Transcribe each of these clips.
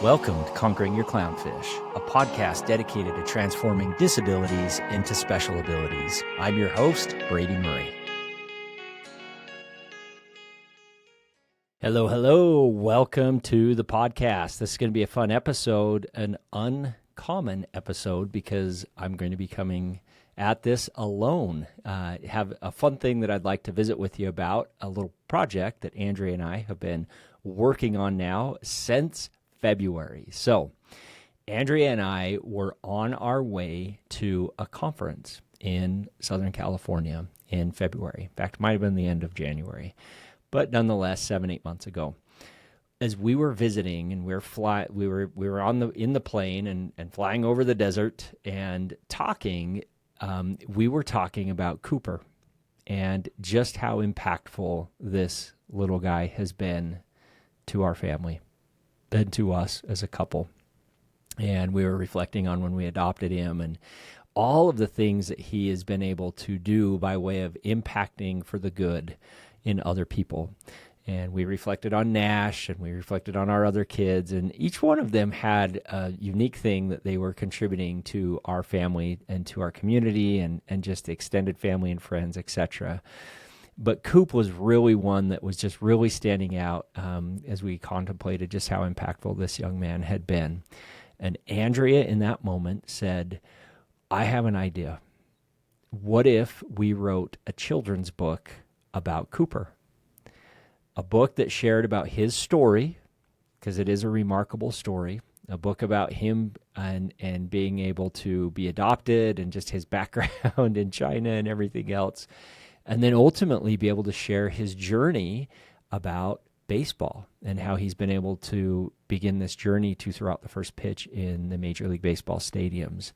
Welcome to Conquering Your Clownfish, a podcast dedicated to transforming disabilities into special abilities. I'm your host, Brady Murray. Hello. Welcome to the podcast. This is going to be a fun episode, an uncommon episode, because I'm going to be coming at this alone. Have a fun thing that I'd like to visit with you about, a little project that Andrea and I have been working on now since February. So Andrea and I were on our way to a conference in Southern California in February. In fact, it might have been the end of January, but nonetheless, 7-8 months ago. As we were visiting and we were in the plane and flying over the desert and talking, we were talking about Cooper and just how impactful this little guy has been to our family, been to us as a couple. And we were reflecting on when we adopted him and all of the things that he has been able to do by way of impacting for the good in other people. And we reflected on Nash, and we reflected on our other kids, and each one of them had a unique thing that they were contributing to our family and to our community and just extended family and friends, etc. But Coop was really one that was just really standing out as we contemplated just how impactful this young man had been. And Andrea in that moment said, I have an idea. What if we wrote a children's book about Cooper? A book that shared about his story, because it is a remarkable story, a book about him and being able to be adopted and just his background in China and everything else. And then ultimately be able to share his journey about baseball and how he's been able to begin this journey to throw out the first pitch in the Major League Baseball stadiums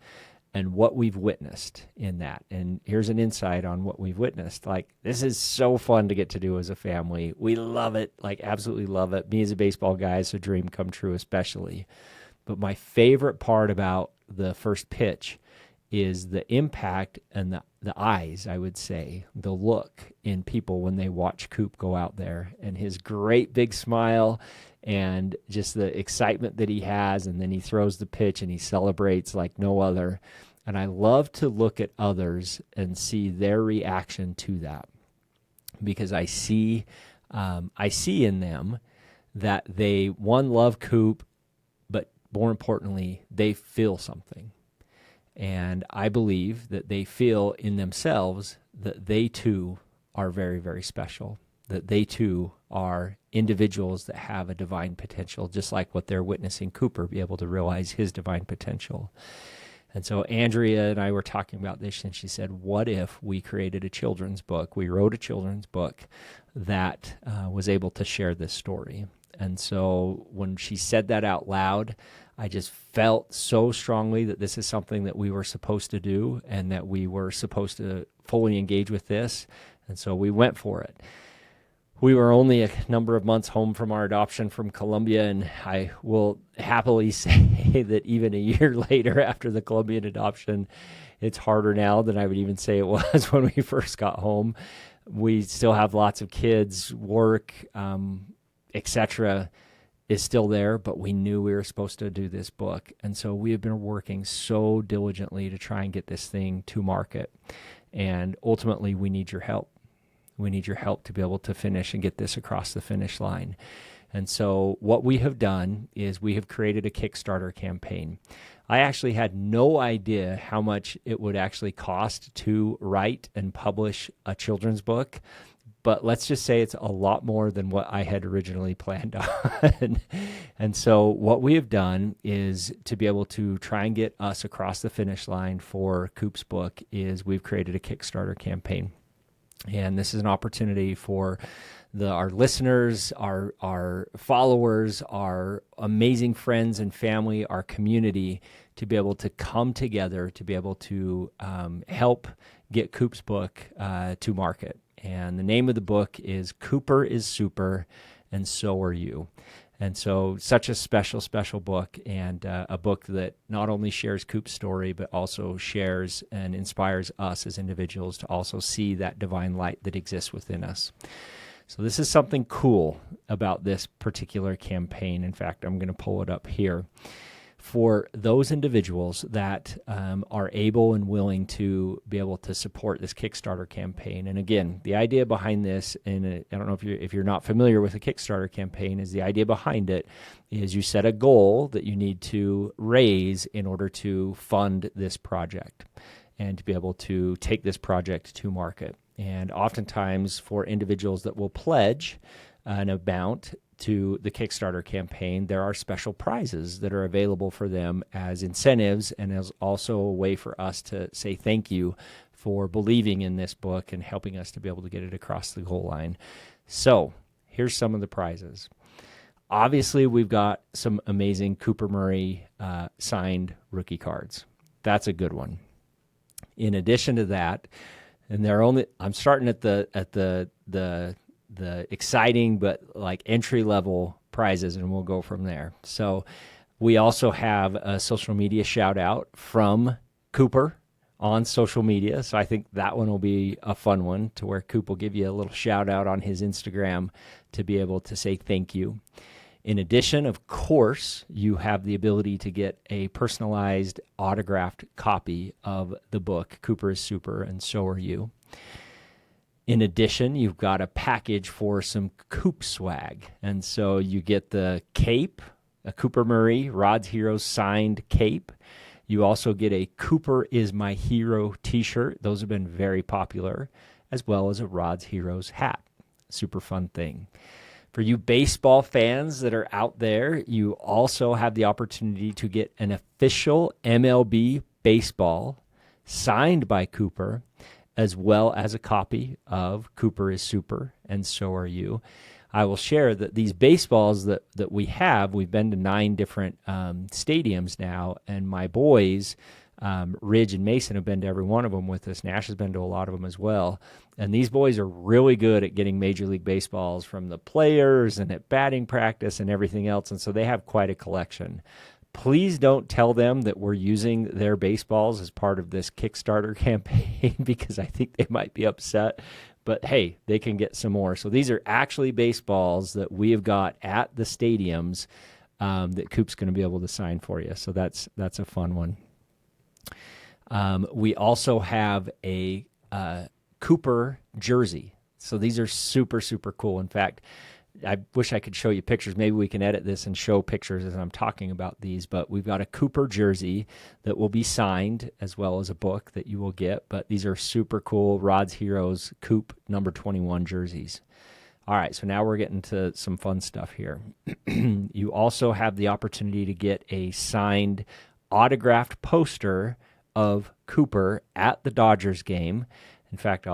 and what we've witnessed in that. And here's an insight on what we've witnessed. Like, this is so fun to get to do as a family. We love it, like absolutely love it. Me as a baseball guy, it's a dream come true especially. But my favorite part about the first pitch is the impact and the eyes, I would say, the look in people when they watch Coop go out there and his great big smile and just the excitement that he has. And then he throws the pitch and he celebrates like no other. And I love to look at others and see their reaction to that, because I see in them that they, one, love Coop, but more importantly, they feel something. And I believe that they feel in themselves that they too are very, very special, that they too are individuals that have a divine potential, just like what they're witnessing Cooper be able to realize his divine potential. And so Andrea and I were talking about this, and she said, what if we created a children's book? We wrote a children's book that was able to share this story. And so when she said that out loud, I just felt so strongly that this is something that we were supposed to do and that we were supposed to fully engage with this. And so we went for it. We were only a number of months home from our adoption from Colombia, and I will happily say that even a year later after the Colombian adoption, it's harder now than I would even say it was when we first got home. We still have lots of kids, work, etc. is still there, but we knew we were supposed to do this book. And so we have been working so diligently to try and get this thing to market. And ultimately, we need your help. We need your help to be able to finish and get this across the finish line. And so what we have done is we have created a Kickstarter campaign. I actually had no idea how much it would actually cost to write and publish a children's book. But let's just say it's a lot more than what I had originally planned on. And so what we have done is to be able to try and get us across the finish line for Coop's book is we've created a Kickstarter campaign. And this is an opportunity for our listeners, our followers, our amazing friends and family, our community to be able to come together to be able to help get Coop's book to market. And the name of the book is Cooper is Super, and So Are You. And so such a special, special book, and a book that not only shares Coop's story, but also shares and inspires us as individuals to also see that divine light that exists within us. So this is something cool about this particular campaign. In fact, I'm going to pull it up here. For those individuals that are able and willing to be able to support this Kickstarter campaign. And again, the idea behind this, and I don't know if you're not familiar with a Kickstarter campaign, is the idea behind it is you set a goal that you need to raise in order to fund this project and to be able to take this project to market. And oftentimes for individuals that will pledge an amount to the Kickstarter campaign, there are special prizes that are available for them as incentives and as also a way for us to say thank you for believing in this book and helping us to be able to get it across the goal line. So here's some of the prizes. Obviously, we've got some amazing Cooper Murray signed rookie cards. That's a good one. In addition to that, and I'm starting at the exciting but like entry level prizes, and we'll go from there. So we also have a social media shout out from Cooper on social media. So I think that one will be a fun one, to where Coop will give you a little shout out on his Instagram to be able to say thank you. In addition, of course, you have the ability to get a personalized autographed copy of the book, Cooper is Super and So Are You. In addition, you've got a package for some Coop swag. And so you get the cape, a Cooper Murray Rod's Heroes signed cape. You also get a Cooper is My Hero t-shirt. Those have been very popular, as well as a Rod's Heroes hat. Super fun thing. For you baseball fans that are out there, you also have the opportunity to get an official MLB baseball signed by Cooper, as well as a copy of Cooper is Super and So Are You. I will share that these baseballs that we've been to 9 different stadiums now, and my boys, Ridge and Mason, have been to every one of them with us. Nash has been to a lot of them as well. And these boys are really good at getting Major League Baseballs from the players and at batting practice and everything else, and so they have quite a collection. Please don't tell them that we're using their baseballs as part of this Kickstarter campaign, because I think they might be upset. But hey, they can get some more. So these are actually baseballs that we have got at the stadiums that Coop's going to be able to sign for you. So that's a fun one. We also have a Cooper jersey. So these are super, super cool. In fact, I wish I could show you pictures. Maybe we can edit this and show pictures as I'm talking about these, but we've got a Cooper jersey that will be signed, as well as a book that you will get. But these are super cool Rod's Heroes Coop number 21 jerseys. All right, so now we're getting to some fun stuff here. You also have the opportunity to get a signed autographed poster of Cooper at the Dodgers game. In fact,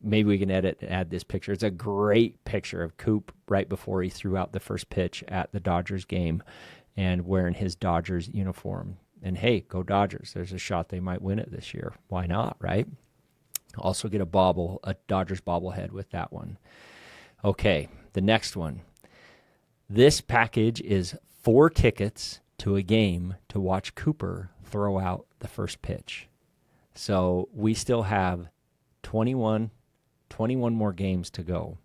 maybe we can add this picture. It's a great picture of Coop right before he threw out the first pitch at the Dodgers game and wearing his Dodgers uniform. And hey, go Dodgers. There's a shot they might win it this year. Why not, right? Also get a Dodgers bobblehead with that one. Okay, the next one. This package is 4 tickets to a game to watch Cooper throw out the first pitch. So we still have 21 more games to go.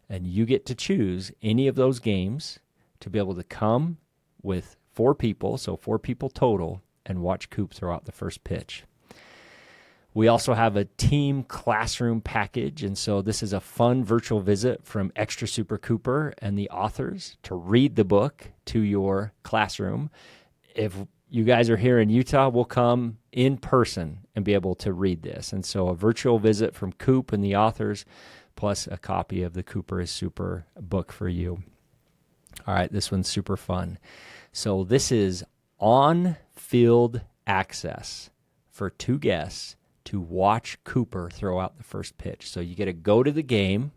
And you get to choose any of those games to be able to come with 4 people, so 4 people total, and watch Coop throw out the first pitch. We also have a team classroom package, and so this is a fun virtual visit from Extra Super Cooper and the authors to read the book to your classroom. If you guys are here in Utah, we'll come in person and be able to read this. And so a virtual visit from Coop and the authors, plus a copy of the Cooper is Super book for you. All right, this one's super fun. So this is on-field access for 2 guests to watch Cooper throw out the first pitch. So you get to go to the game,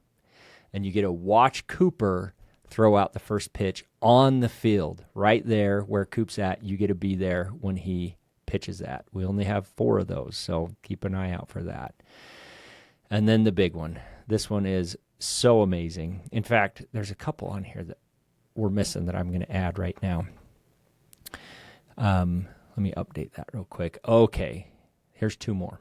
and you get to watch Cooper throw out the first pitch on the field, right there where Coop's at. You get to be there when he pitches that. We only have 4 of those, so keep an eye out for that. And then the big one. This one is so amazing. In fact, there's a couple on here that we're missing that I'm going to add right now. Let me update that real quick. Okay, here's 2 more.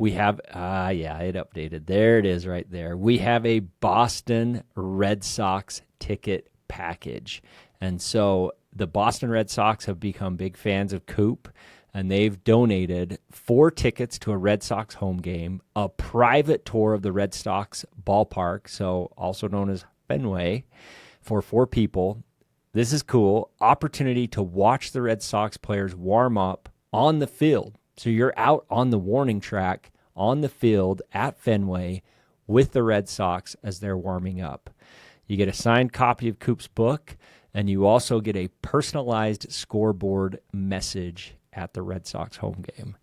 We have, it updated. There it is right there. We have a Boston Red Sox ticket package. And so the Boston Red Sox have become big fans of Coop, and they've donated 4 tickets to a Red Sox home game, a private tour of the Red Sox ballpark, so also known as Fenway, for 4 people. This is cool. Opportunity to watch the Red Sox players warm up on the field. So you're out on the warning track on the field at Fenway with the Red Sox as they're warming up. You get a signed copy of Coop's book, and you also get a personalized scoreboard message at the Red Sox home game.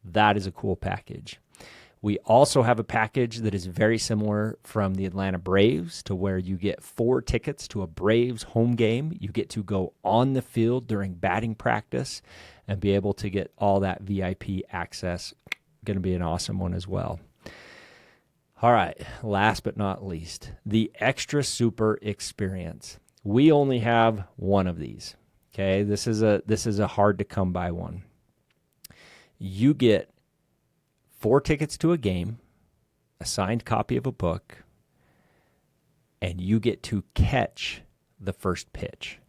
That is a cool package. We also have a package that is very similar from the Atlanta Braves, to where you get 4 tickets to a Braves home game. You get to go on the field during batting practice and be able to get all that VIP access. Going to be an awesome one as well. All right, last but not least, the Extra Super Experience. We only have one of these. Okay, this is a hard to come by one. You get 4 tickets to a game, a signed copy of a book, and you get to catch the first pitch.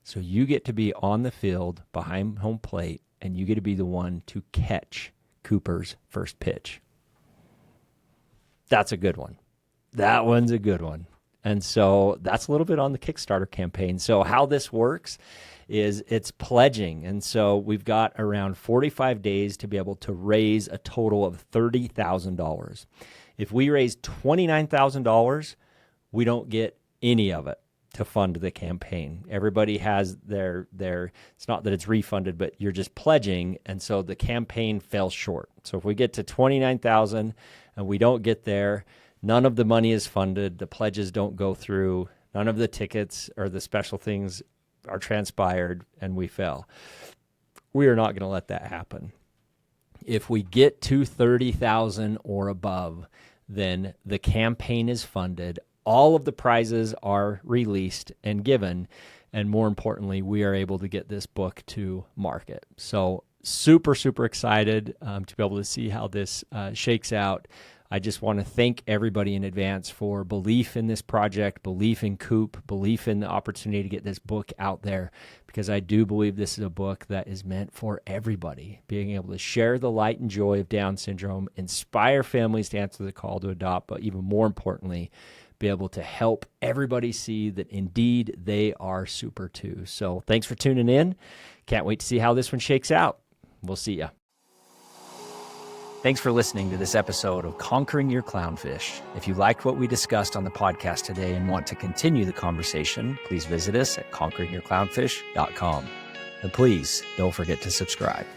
So you get to be on the field behind home plate, and you get to be the one to catch Cooper's first pitch. That's a good one. That one's a good one. And so that's a little bit on the Kickstarter campaign. So how this works is it's pledging. And so we've got around 45 days to be able to raise a total of $30,000. If we raise $29,000, we don't get any of it to fund the campaign. Everybody has their it's not that it's refunded, but you're just pledging. And so the campaign fell short. So if we get to 29,000 and we don't get there, none of the money is funded. The pledges don't go through. None of the tickets or the special things are transpired, and we fail. We are not going to let that happen. If we get to 30,000 or above, then the campaign is funded. All of the prizes are released and given, and more importantly, we are able to get this book to market. So super, super excited to be able to see how this shakes out. I just want to thank everybody in advance for belief in this project, belief in Coop, belief in the opportunity to get this book out there, because I do believe this is a book that is meant for everybody. Being able to share the light and joy of Down syndrome, inspire families to answer the call to adopt, but even more importantly, be able to help everybody see that indeed they are super too. So thanks for tuning in. Can't wait to see how this one shakes out. We'll see ya. Thanks for listening to this episode of Conquering Your Clownfish. If you liked what we discussed on the podcast today and want to continue the conversation, please visit us at conqueringyourclownfish.com. And please don't forget to subscribe.